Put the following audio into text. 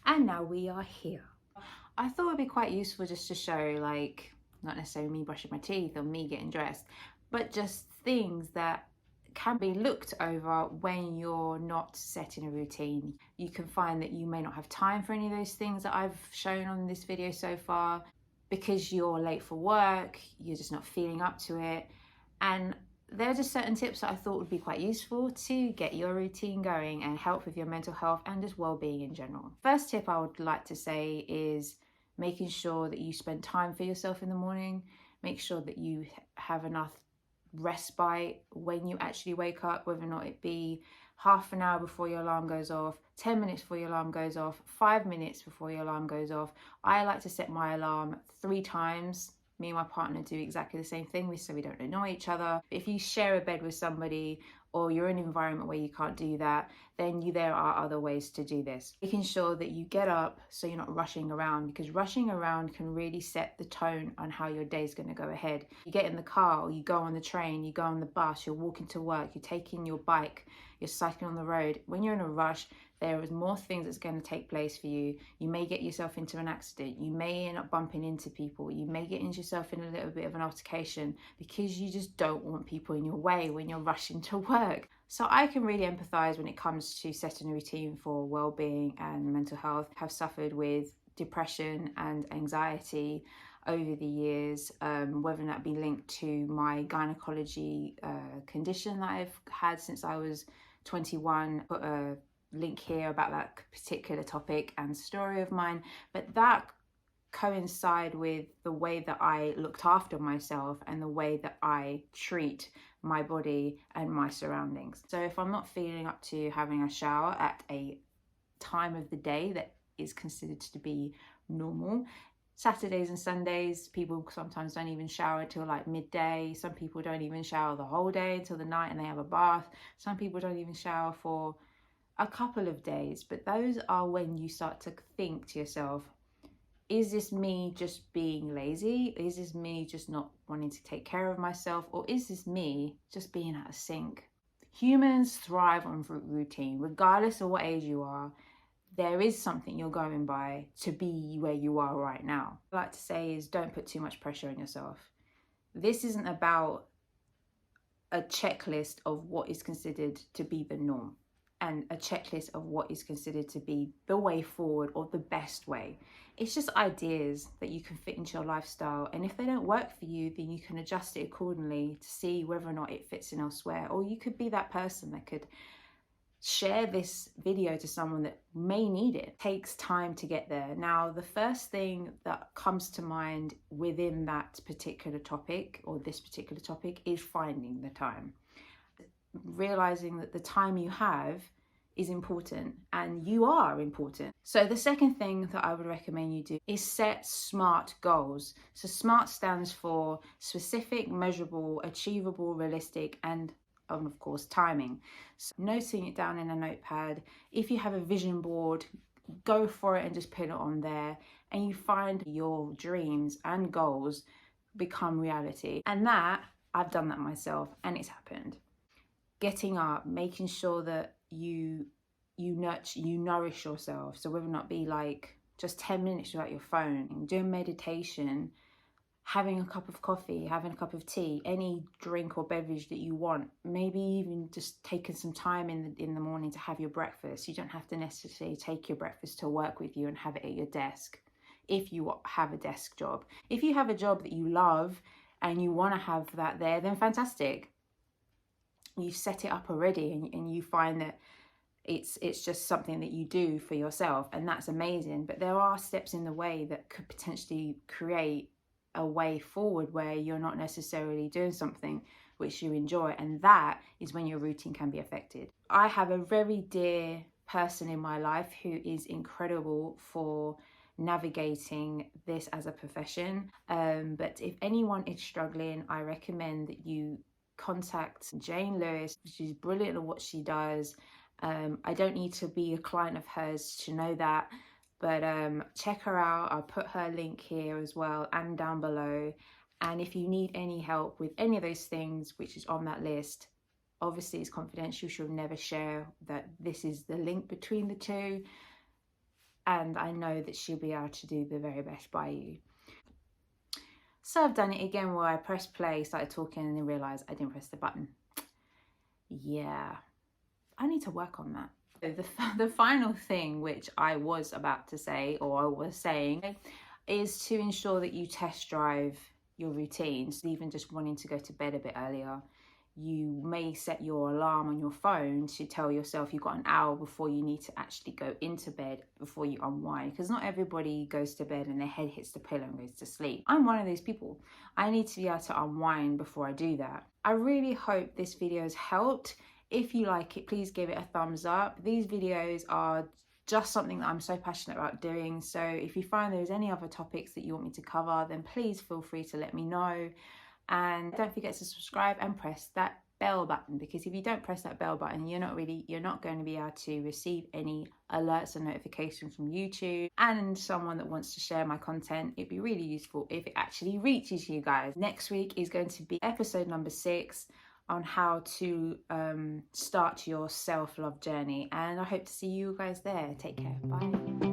And now we are here. I thought it'd be quite useful just to show, like, not necessarily me brushing my teeth or me getting dressed, but just things that can be looked over when you're not setting a routine. You can find that you may not have time for any of those things that I've shown on this video so far because you're late for work, you're just not feeling up to it. And there are just certain tips that I thought would be quite useful to get your routine going and help with your mental health and just well-being in general. First tip I would like to say is making sure that you spend time for yourself in the morning. Make sure that you have enough respite when you actually wake up, whether or not it be half an hour before your alarm goes off, 10 minutes before your alarm goes off, 5 minutes before your alarm goes off. I like to set my alarm 3 times. Me and my partner do exactly the same thing, so we don't annoy each other. If you share a bed with somebody or you're in an environment where you can't do that, then there are other ways to do this. Making sure that you get up so you're not rushing around, because rushing around can really set the tone on how your day's going to go ahead. You get in the car, or you go on the train, you go on the bus, you're walking to work, you're taking your bike, you're cycling on the road. When you're in a rush, there is more things that's going to take place for you. You may get yourself into an accident. You may end up bumping into people. You may get into yourself in a little bit of an altercation because you just don't want people in your way when you're rushing to work. So I can really empathize when it comes to setting a routine for well-being and mental health. I have suffered with depression and anxiety over the years, whether that be linked to my gynecology condition that I've had since I was 21. Put a link here about that particular topic and story of mine, but that coincide with the way that I looked after myself and the way that I treat my body and my surroundings. So if I'm not feeling up to having a shower at a time of the day that is considered to be normal, Saturdays and Sundays, people sometimes don't even shower till like midday. Some people don't even shower the whole day until the night and they have a bath. Some people don't even shower for a couple of days. But those are when you start to think to yourself, is this me just being lazy? Is this me just not wanting to take care of myself? Or is this me just being out of sync? Humans thrive on routine, regardless of what age you are. There is something you're going by to be where you are right now. What I like to say is don't put too much pressure on yourself. This isn't about a checklist of what is considered to be the norm and a checklist of what is considered to be the way forward or the best way. It's just ideas that you can fit into your lifestyle, and if they don't work for you, then you can adjust it accordingly to see whether or not it fits in elsewhere. Or you could be that person that could share this video to someone that may need it. It takes time to get there. Now, the first thing that comes to mind within that particular topic or this particular topic is finding the time. Realizing that the time you have is important and you are important. So the second thing that I would recommend you do is set SMART goals. So SMART stands for specific, measurable, achievable, realistic, and of course timing. So noting it down in a notepad. If you have a vision board, go for it and just put it on there, and you find your dreams and goals become reality. And that, I've done that myself and it's happened. Getting up, making sure that you nourish yourself. So whether or not be like just 10 minutes without your phone, and doing meditation having a cup of coffee, having a cup of tea, any drink or beverage that you want. Maybe even just taking some time in the morning to have your breakfast. You don't have to necessarily take your breakfast to work with you and have it at your desk if you have a desk job. If you have a job that you love and you want to have that there, then fantastic. You set it up already, and you find that it's just something that you do for yourself, and that's amazing. But there are steps in the way that could potentially create a way forward where you're not necessarily doing something which you enjoy, and that is when your routine can be affected. I have a very dear person in my life who is incredible for navigating this as a profession, but if anyone is struggling, I recommend that you contact Jane Lewis. She's brilliant at what she does. I don't need to be a client of hers to know that, but check her out. I'll put her link here as well and down below. And if you need any help with any of those things which is on that list, obviously it's confidential. She'll never share that this is the link between the two, and I know that she'll be able to do the very best by you. So I've done it again where I pressed play, started talking, and then realised I didn't press the button. Yeah, I need to work on that. The final thing which I was about to say, or I was saying, is to ensure that you test drive your routines. Even just wanting to go to bed a bit earlier, you may set your alarm on your phone to tell yourself you've got an hour before you need to actually go into bed before you unwind, because not everybody goes to bed and their head hits the pillow and goes to sleep. I'm one of those people. I need to be able to unwind before I do that. I really hope this video has helped. If you like it, please give it a thumbs up. These videos are just something that I'm so passionate about doing. So if you find there's any other topics that you want me to cover, then please feel free to let me know. And don't forget to subscribe and press that bell button, because if you don't press that bell button, you're not going to be able to receive any alerts and notifications from YouTube. And someone that wants to share my content, it'd be really useful if it actually reaches you guys. Next week is going to be episode number 6 on how to start your self-love journey, and I hope to see you guys there. Take care. Bye.